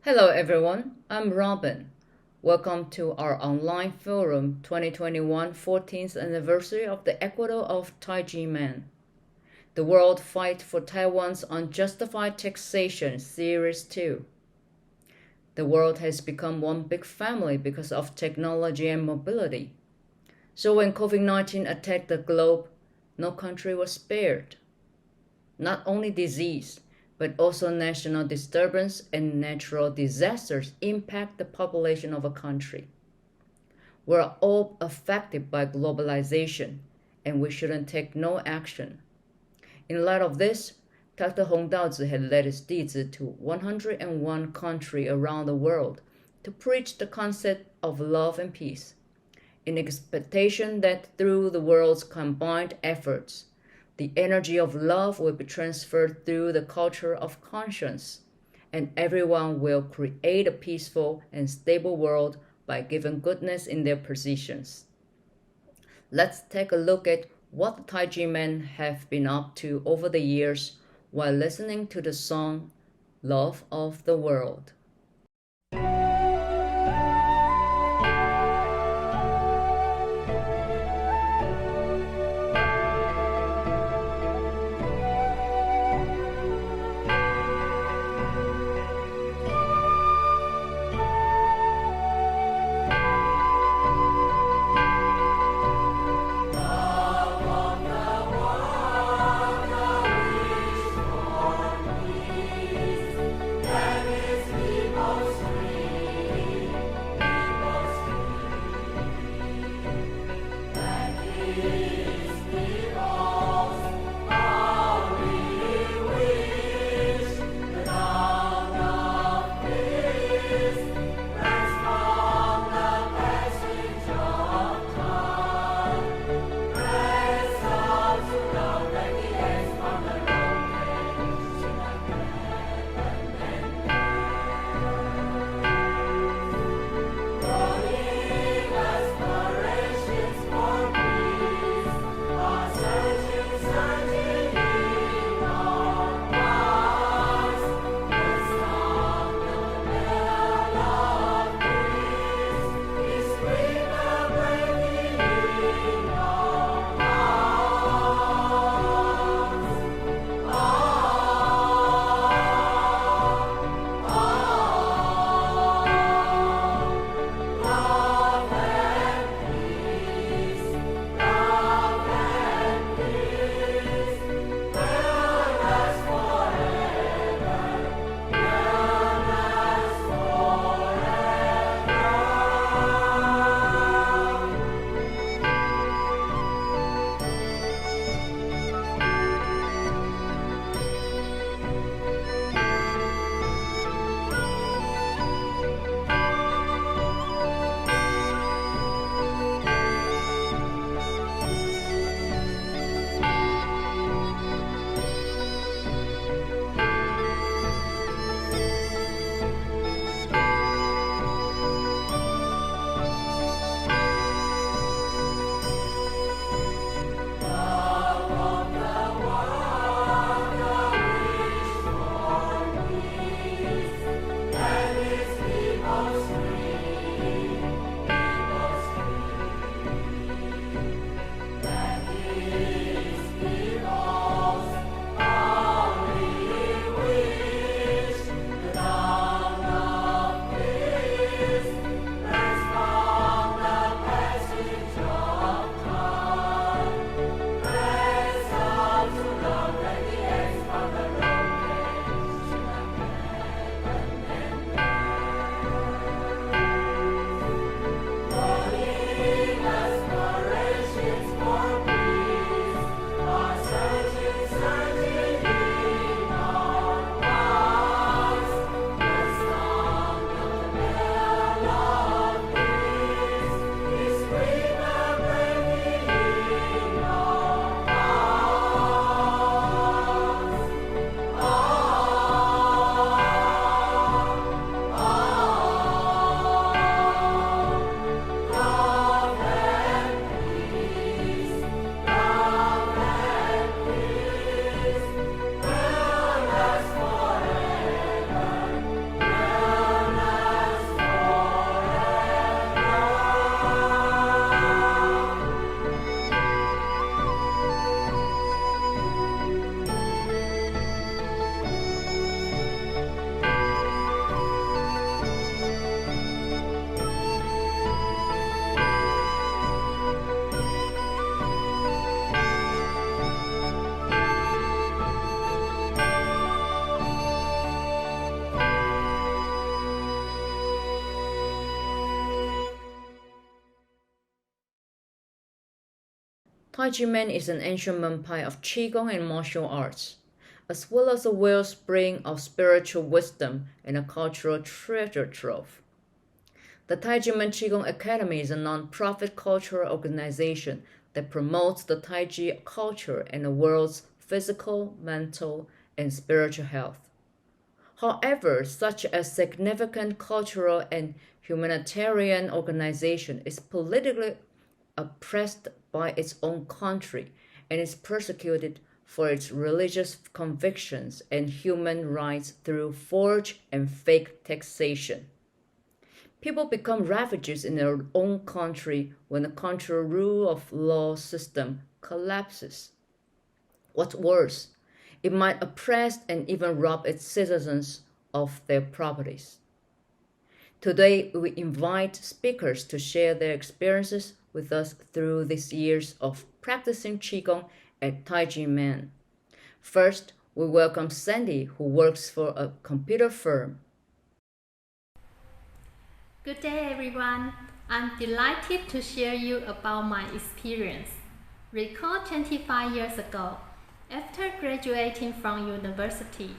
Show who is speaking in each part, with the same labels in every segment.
Speaker 1: Hello everyone, I'm Robin. Welcome to our online forum 2021 14th anniversary of the Equator of Tai Ji Men. The World Fight for Taiwan's Unjustified Taxation Series 2. The world has become one big family because of technology and mobility. So when COVID-19 attacked the globe, no country was spared. Not only disease, but also national disturbance and natural disasters impact the population of a country. We're all affected by globalization, and we shouldn't take no action. In light of this, Dr. Hong Daozi had led his弟子 to 101 countries around the world to preach the concept of love and peace, in expectation that through the world's combined efforts, the energy of love will be transferred through the culture of conscience, and everyone will create a peaceful and stable world by giving goodness in their positions. Let's take a look at what the Tai Ji Men have been up to over the years while listening to the song Love of the World.
Speaker 2: That is
Speaker 1: Tai Ji Men is an ancient empire of Qigong and martial arts, as well as a wellspring of spiritual wisdom and a cultural treasure trove. The Tai Ji Men Qigong Academy is a non-profit cultural organization that promotes the Tai Chi culture and the world's physical, mental, and spiritual health. However, such a significant cultural and humanitarian organization is politically oppressed by its own country and is persecuted for its religious convictions and human rights through forged and fake taxation. People become refugees in their own country when the country rule of law system collapses. What's worse, it might oppress and even rob its citizens of their properties. Today, we invite speakers to share their experiences with us through these years of practicing Qigong at Tai Ji Men. First, we welcome Sandy, who works for a computer firm.
Speaker 2: Good day, everyone. I'm delighted to share you about my experience. Recall 25 years ago, after graduating from university,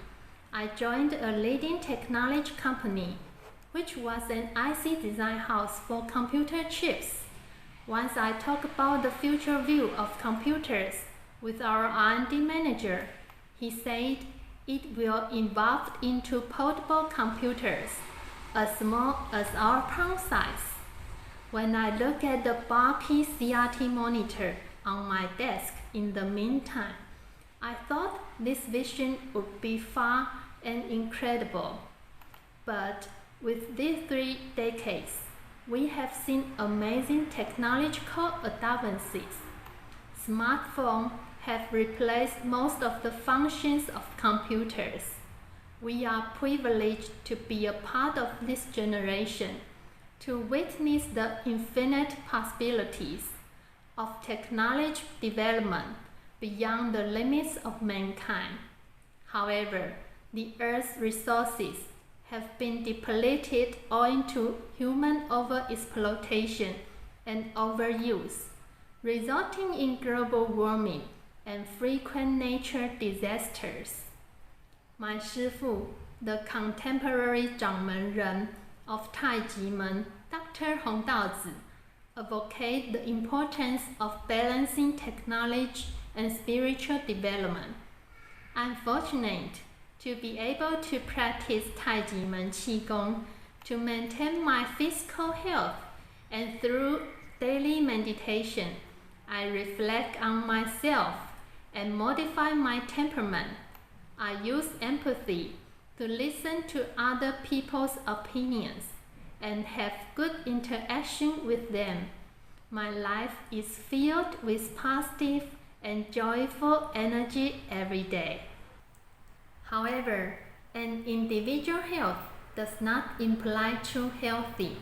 Speaker 2: I joined a leading technology company, which was an IC design house for computer chips. Once I talked about the future view of computers with our R&D manager, he said it will evolve into portable computers as small as our palm size. When I look at the bulky CRT monitor on my desk in the meantime, I thought this vision would be far and incredible. But with these 3 decades, we have seen amazing technological advances. Smartphones have replaced most of the functions of computers. We are privileged to be a part of this generation, to witness the infinite possibilities of technology development beyond the limits of mankind. However, the Earth's resources have been depleted owing to human overexploitation and overuse, resulting in global warming and frequent nature disasters. My 师父, the contemporary 掌门人 of Tai Ji Men, Dr. Hong Daozi, advocate the importance of balancing technology and spiritual development. I'm fortunate to be able to practice Tai Ji Men Qigong to maintain my physical health, and through daily meditation, I reflect on myself and modify my temperament. I use empathy to listen to other people's opinions and have good interaction with them. My life is filled with positive and joyful energy every day. However, an individual health does not imply true healthy.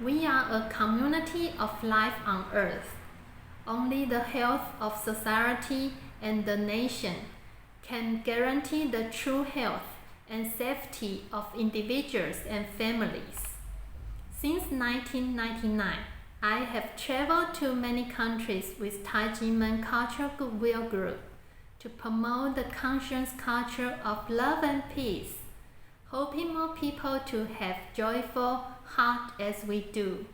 Speaker 2: We are a community of life on earth. Only the health of society and the nation can guarantee the true health and safety of individuals and families. Since 1999, I have traveled to many countries with Tai Ji Men Cultural Goodwill Group to promote the conscious culture of love and peace, hoping more people to have joyful heart as we do.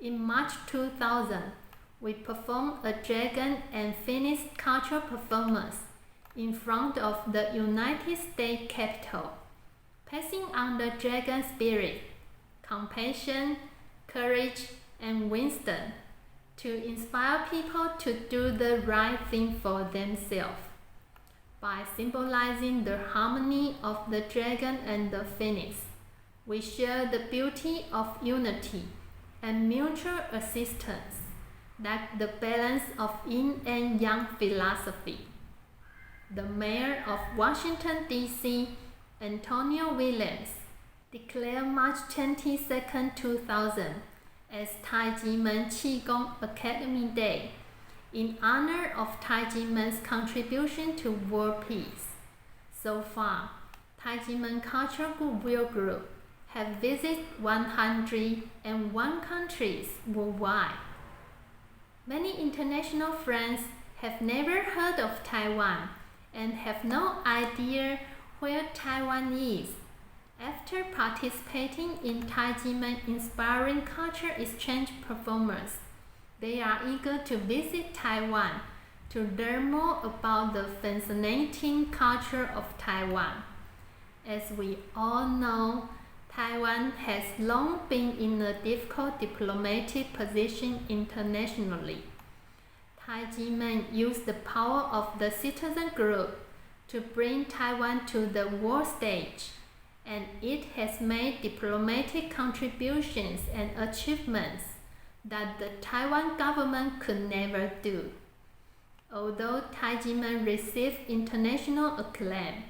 Speaker 2: In March 2000, we performed a dragon and phoenix cultural performance in front of the United States Capitol, passing on the dragon spirit, compassion, courage, and wisdom to inspire people to do the right thing for themselves. By symbolizing the harmony of the dragon and the phoenix, we share the beauty of unity and mutual assistance, like the balance of yin and yang philosophy. The mayor of Washington, D.C., Antonio Williams, declared March 22, 2000 as Tai Ji Men Qigong Academy Day in honor of Tai Ji Men's contribution to world peace. So far, Tai Ji Men Cultural Goodwill Group have visited 101 countries worldwide. Many international friends have never heard of Taiwan and have no idea where Taiwan is. After participating in Tai Ji Men inspiring culture exchange performance, they are eager to visit Taiwan to learn more about the fascinating culture of Taiwan. As we all know, Taiwan has long been in a difficult diplomatic position internationally. Tai Ji Men used the power of the citizen group to bring Taiwan to the world stage, and it has made diplomatic contributions and achievements that the Taiwan government could never do. Although Tai Ji Men received international acclaim,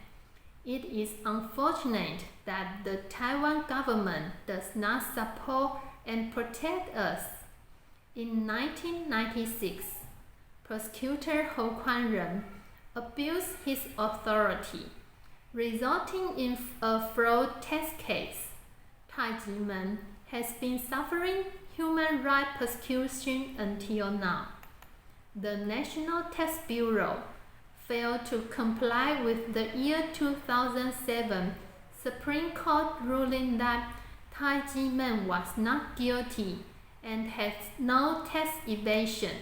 Speaker 2: it is unfortunate that the Taiwan government does not support and protect us. In 1996, prosecutor Ho Kwan-ren abused his authority, resulting in a fraud tax case. Tai Ji Men has been suffering human rights persecution until now. The National Tax Bureau failed to comply with the year 2007 Supreme Court ruling that Tai Ji Men was not guilty and had no tax evasion.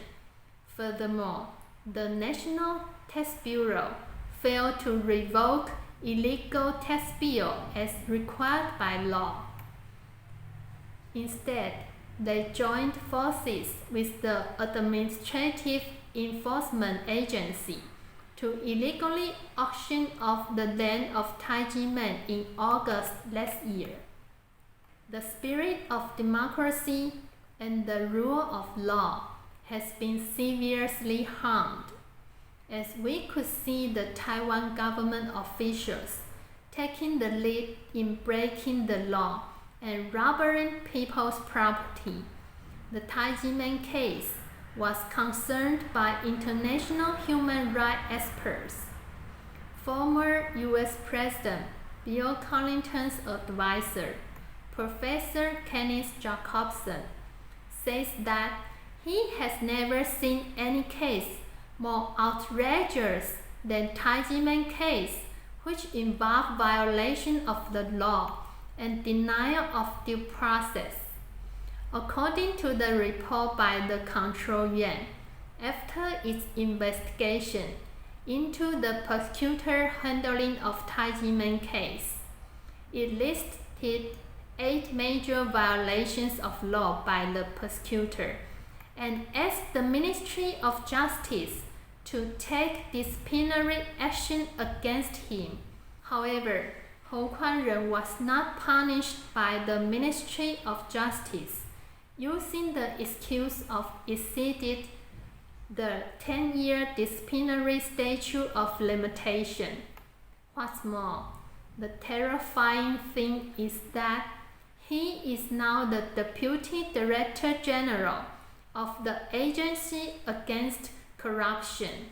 Speaker 2: Furthermore, the National Tax Bureau failed to revoke illegal tax bill as required by law. Instead, they joined forces with the Administrative Enforcement Agency to illegally auction off the land of Tai Ji Men in August last year. The spirit of democracy and the rule of law has been severely harmed, as we could see the Taiwan government officials taking the lead in breaking the law and robbing people's property. The Tai Ji Men case was concerned by international human rights experts. Former U.S. President Bill Clinton's advisor, Professor Kenneth Jacobson, says that he has never seen any case more outrageous than Tai Ji Men case, which involved violation of the law and denial of due process. According to the report by the Control Yuan, after its investigation into the prosecutor handling of Tai Ji Men case, it listed 8 major violations of law by the prosecutor and asked the Ministry of Justice to take disciplinary action against him. However, Ho Kwan-ren was not punished by the Ministry of Justice, using the excuse of exceeded the 10-year disciplinary statute of limitation. What's more, the terrifying thing is that he is now the Deputy Director General of the Agency Against Corruption.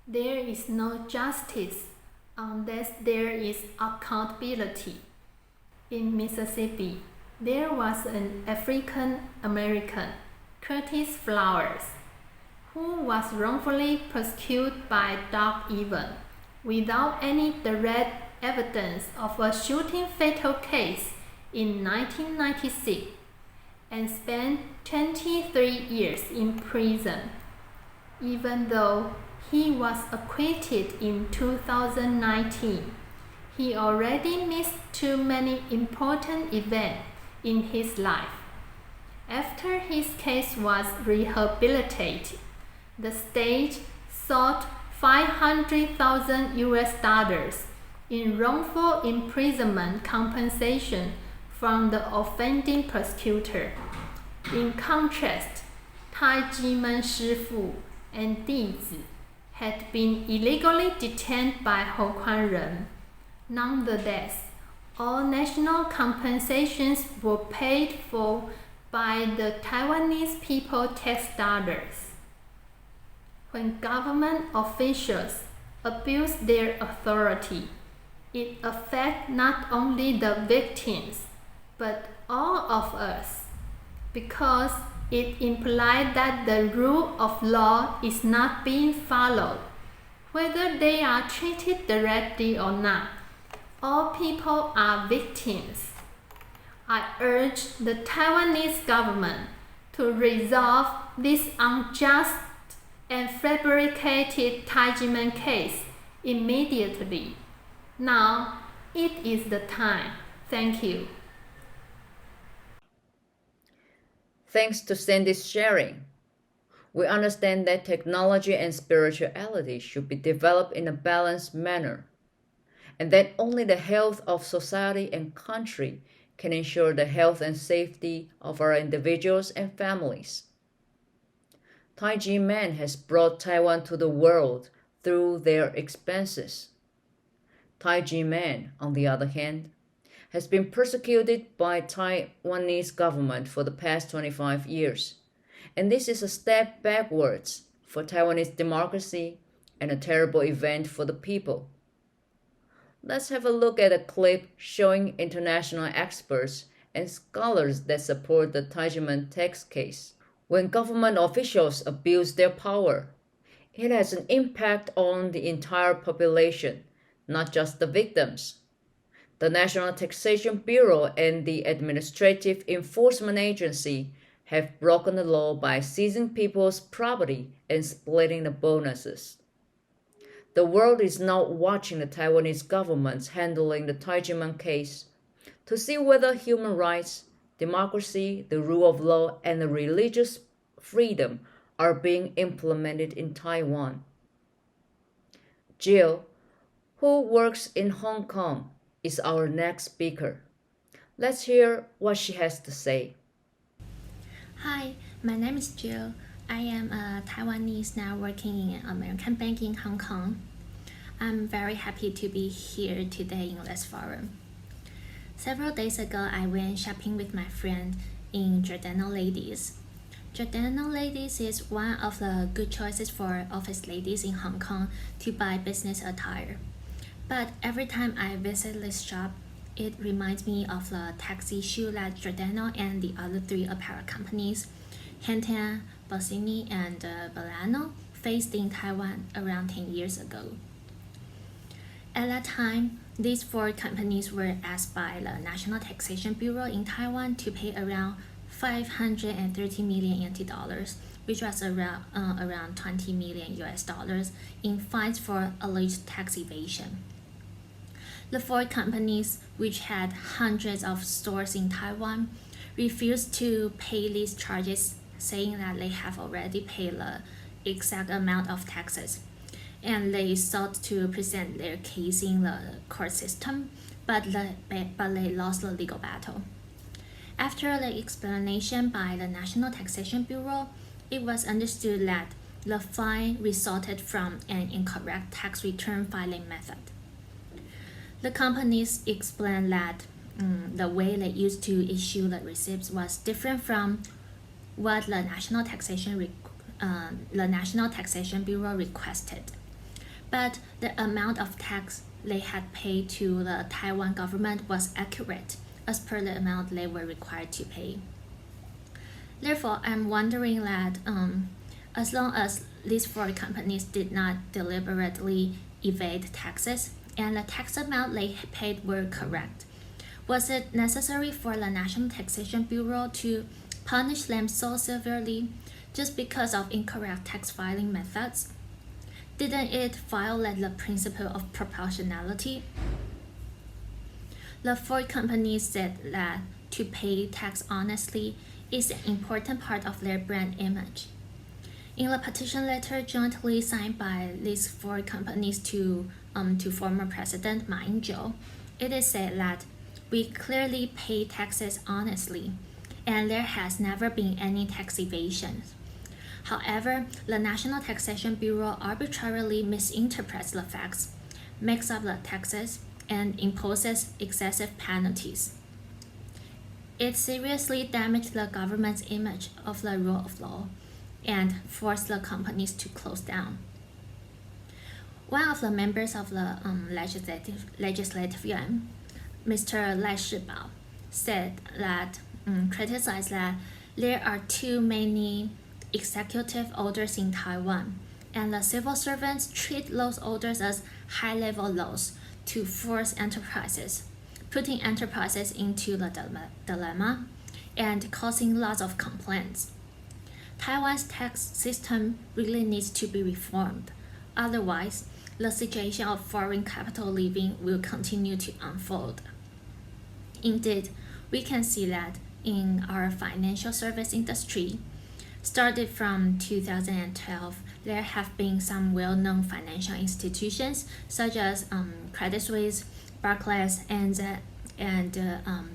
Speaker 2: There is no justice unless there is accountability. In Mississippi, there was an African American, Curtis Flowers, who was wrongfully prosecuted by Doug Evans without any direct evidence of a shooting fatal case in 1996 and spent 23 years in prison. Even though he was acquitted in 2019, he already missed too many important events in his life. After his case was rehabilitated, the state sought $500,000 in wrongful imprisonment compensation from the offending prosecutor. In contrast, Tai Ji Men Shifu and Dizi had been illegally detained by Ho Kwan-ren. Nonetheless, all national compensations were paid for by the Taiwanese people tax dollars. When government officials abuse their authority, it affects not only the victims, but all of us, because It implies that the rule of law is not being followed, whether they are treated directly or not. All people are victims. I urge the Taiwanese government to resolve this unjust and fabricated Tai Ji Men case immediately. Now, it is the time. Thank you.
Speaker 1: Thanks to Sandy's sharing, we understand that technology and spirituality should be developed in a balanced manner, and that only the health of society and country can ensure the health and safety of our individuals and families. Tai Ji Men has brought Taiwan to the world through their expenses. Tai Ji Men, on the other hand, has been persecuted by Taiwanese government for the past 25 years, and this is a step backwards for Taiwanese democracy and a terrible event for the people. Let's have a look at a clip showing international experts and scholars that support the Tai Ji Men tax case. When government officials abuse their power, it has an impact on the entire population, not just the victims. The National Taxation Bureau and the Administrative Enforcement Agency have broken the law by seizing people's property and splitting the bonuses. The world is now watching the Taiwanese government handling the Tai Ji Men case to see whether human rights, democracy, the rule of law, and the religious freedom are being implemented in Taiwan. Jill, who works in Hong Kong, is our next speaker. Let's hear what she has to say.
Speaker 3: Hi, my name is Jill. I am a Taiwanese now working in an American bank in Hong Kong. I'm very happy to be here today in this forum. Several days ago, I went shopping with my friend in Giordano Ladies. Giordano Ladies is one of the good choices for office ladies in Hong Kong to buy business attire. But every time I visit this shop, it reminds me of the tax issue that Giordano and the other three apparel companies, Henten, Bossini, and Bolano, faced in Taiwan around 10 years ago. At that time, these four companies were asked by the National Taxation Bureau in Taiwan to pay around 530 million NT dollars, which was around 20 million US dollars, in fines for alleged tax evasion. The four companies, which had hundreds of stores in Taiwan, refused to pay these charges, saying that they have already paid the exact amount of taxes, and they sought to present their case in the court system, but they lost the legal battle. After the explanation by the National Taxation Bureau, it was understood that the fine resulted from an incorrect tax return filing method. The companies explained that the way they used to issue the receipts was different from what the National Taxation Bureau requested, but the amount of tax they had paid to the Taiwan government was accurate as per the amount they were required to pay. Therefore, I'm wondering that as long as these four companies did not deliberately evade taxes and the tax amount they paid were correct, was it necessary for the National Taxation Bureau to punish them so severely just because of incorrect tax filing methods? Didn't it violate the principle of proportionality? The four companies said that to pay tax honestly is an important part of their brand image. In the petition letter jointly signed by these four companies to former President Ma Ying-jeou, it is said that we clearly pay taxes honestly, and there has never been any tax evasion. However, the National Taxation Bureau arbitrarily misinterprets the facts, makes up the taxes, and imposes excessive penalties. It seriously damaged the government's image of the rule of law and forced the companies to close down. One of the members of the Legislative Yuan, Mr. Lai Shibao, said that criticized that There are too many executive orders in Taiwan, and the civil servants treat those orders as high-level laws to force enterprises, putting enterprises into the dilemma and causing lots of complaints. Taiwan's tax system really needs to be reformed. Otherwise, the situation of foreign capital living will continue to unfold. Indeed, we can see that in our financial service industry, started from 2012, there have been some well-known financial institutions such as Credit Suisse, Barclays, and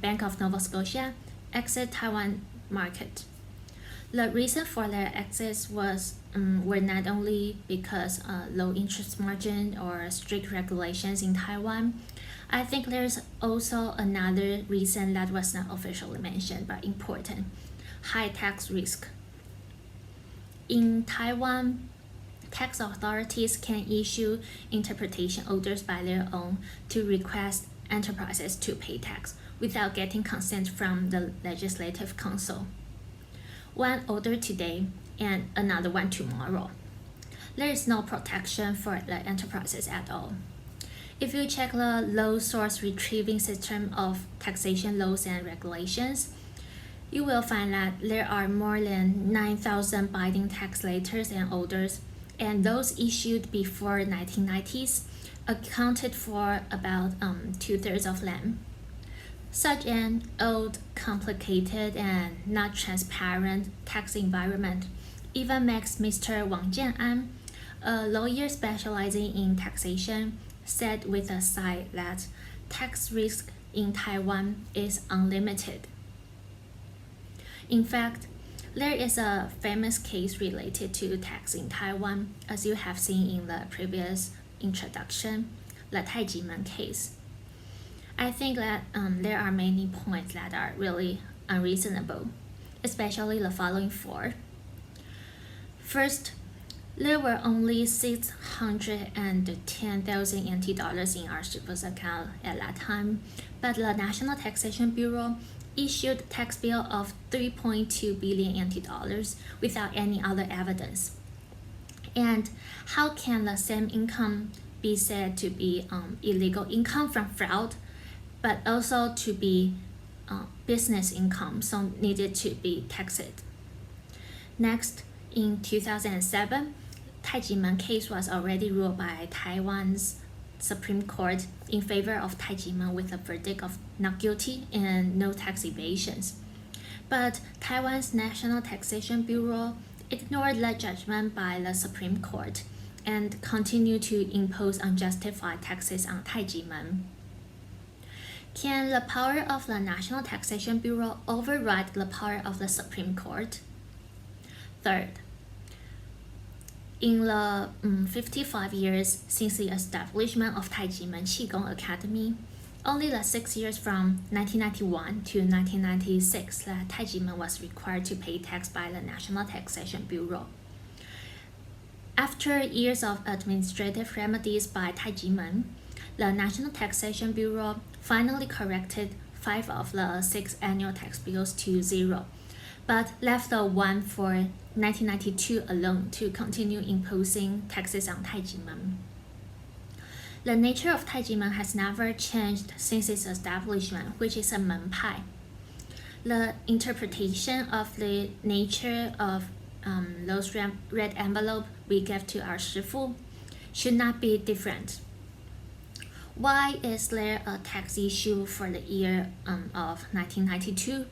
Speaker 3: Bank of Nova Scotia exit Taiwan market. The reason for their exits were not only because low interest margin or strict regulations in Taiwan. I think there's also another reason that was not officially mentioned but important: high tax risk. In Taiwan, tax authorities can issue interpretation orders by their own to request enterprises to pay tax without getting consent from the Legislative Council. One order today and another one tomorrow. There is no protection for the enterprises at all. If you check the law source retrieving system of taxation laws and regulations, you will find that there are more than 9,000 binding tax letters and orders, and those issued before 1990s accounted for about 2/3 of them. Such an old, complicated, and not transparent tax environment even makes Mr. Wang Jian'an, a lawyer specializing in taxation, said with a sigh that tax risk in Taiwan is unlimited. In fact, there is a famous case related to tax in Taiwan, as you have seen in the previous introduction, the Tai Ji Men case. I think that there are many points that are really unreasonable, especially the following four. First, there were only 610,000 NT dollars in our shippers account at that time, but the National Taxation Bureau issued tax bill of 3.2 billion NT dollars without any other evidence. And how can the same income be said to be illegal income from fraud, but also to be business income, so needed to be taxed? Next, in 2007, Tai Ji Men case was already ruled by Taiwan's Supreme Court in favor of Tai Ji Men with a verdict of not guilty and no tax evasions. But Taiwan's National Taxation Bureau ignored the judgment by the Supreme Court and continued to impose unjustified taxes on Tai Ji Men. Can the power of the National Taxation Bureau override the power of the Supreme Court? Third, in the 55 years since the establishment of Tai Ji Men Qigong Academy, only the 6 years from 1991 to 1996 that Tai Ji Men was required to pay tax by the National Taxation Bureau. After years of administrative remedies by Tai Ji Men, the National Taxation Bureau finally corrected 5 of the 6 annual tax bills to 0, but left the one for 1992 alone to continue imposing taxes on Tai Ji Men. The nature of Tai Ji Men has never changed since its establishment, which is a menpai. The interpretation of the nature of those red envelope we give to our shifu should not be different. Why is there a tax issue for the year of 1992?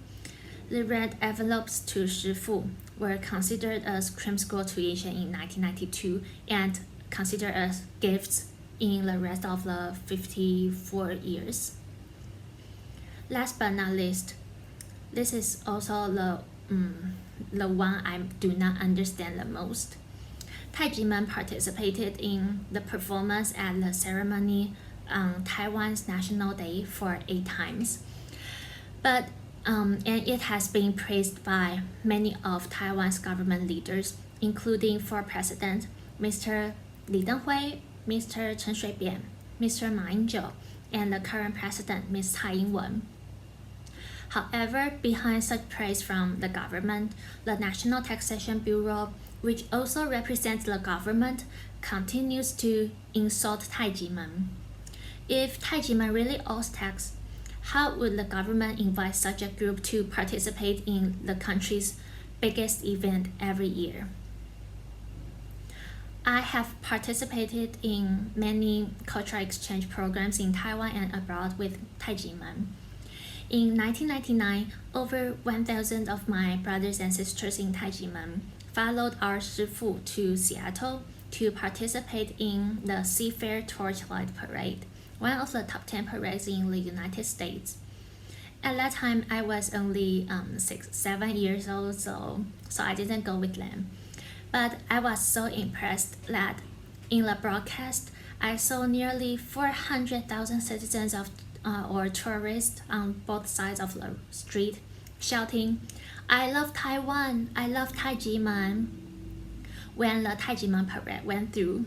Speaker 3: The red envelopes to shifu were considered as cram school tuition in 1992 and considered as gifts in the rest of the 54 years. Last but not least, this is also the one I do not understand the most. Tai Ji Men participated in the performance at the ceremony on Taiwan's National Day for 8 times, but and it has been praised by many of Taiwan's government leaders, including former President Mr. Li Denghui, Mr. Chen Shui-bian, Mr. Ma Ying-jeou, and the current President Ms. Tsai Ing-wen. However, behind such praise from the government, the National Taxation Bureau, which also represents the government, continues to insult Tai Ji Men. If Tai Ji Men really owes tax, how would the government invite such a group to participate in the country's biggest event every year? I have participated in many cultural exchange programs in Taiwan and abroad with Tai Ji Men. In 1999, over 1,000 of my brothers and sisters in Tai Ji Men followed our Shifu to Seattle to participate in the Seafair Torchlight Parade, one of the top 10 parades in the United States. At that time, I was only 7 years old, so I didn't go with them. But I was so impressed that in the broadcast, I saw nearly 400,000 citizens or tourists on both sides of the street shouting, "I love Taiwan, I love Tai Ji Men," when the Tai Ji Men parade went through.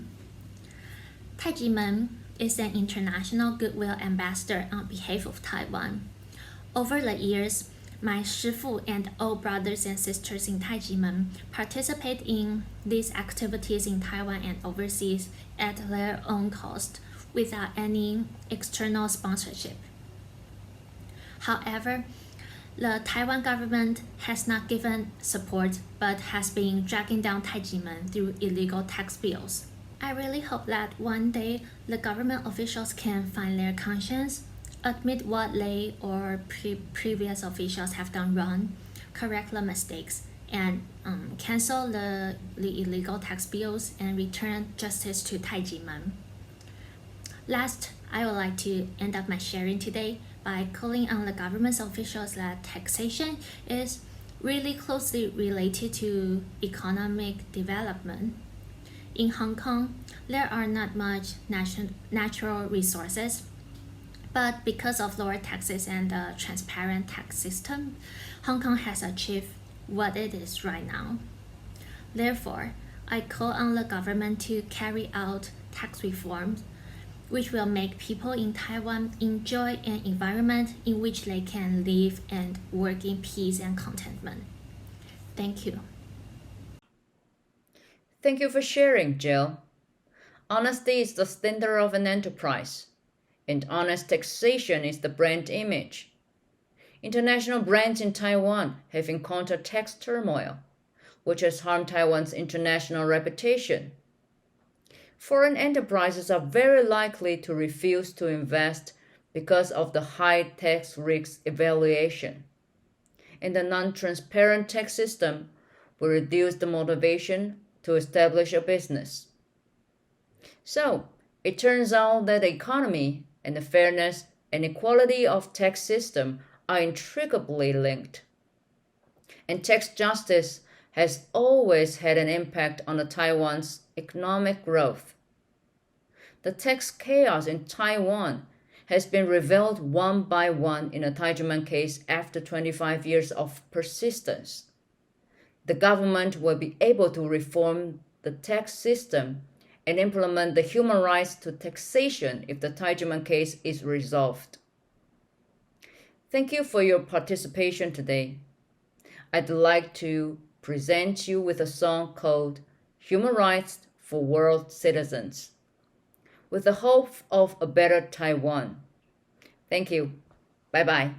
Speaker 3: Tai Ji Men is an international goodwill ambassador on behalf of Taiwan. Over the years, my Shifu and all brothers and sisters in Tai Ji Men participate in these activities in Taiwan and overseas at their own cost without any external sponsorship. However, the Taiwan government has not given support but has been dragging down Tai Ji Men through illegal tax bills. I really hope that one day the government officials can find their conscience, admit what they or previous officials have done wrong, correct the mistakes, and cancel the illegal tax bills and return justice to Tai Ji Men. Last, I would like to end up my sharing today by calling on the government's officials that taxation is really closely related to economic development. In Hong Kong, there are not much natural resources, but because of lower taxes and a transparent tax system, Hong Kong has achieved what it is right now. Therefore, I call on the government to carry out tax reforms which will make people in Taiwan enjoy an environment in which they can live and work in peace and contentment. Thank you.
Speaker 1: Thank you for sharing, Jill. Honesty is the standard of an enterprise, and honest taxation is the brand image. International brands in Taiwan have encountered tax turmoil, which has harmed Taiwan's international reputation. Foreign enterprises are very likely to refuse to invest because of the high tax risk evaluation, and the non-transparent tax system will reduce the motivation to establish a business. So, it turns out that the economy and the fairness and equality of tax system are intricately linked. And tax justice has always had an impact on Taiwan's economic growth. The tax chaos in Taiwan has been revealed one by one in the Tai Ji Men case after 25 years of persistence. The government will be able to reform the tax system and implement the human rights to taxation if the Tai Ji Men case is resolved. Thank you for your participation today. I'd like to present you with a song called Human Rights for World Citizens, with the hope of a better Taiwan. Thank you. Bye-bye.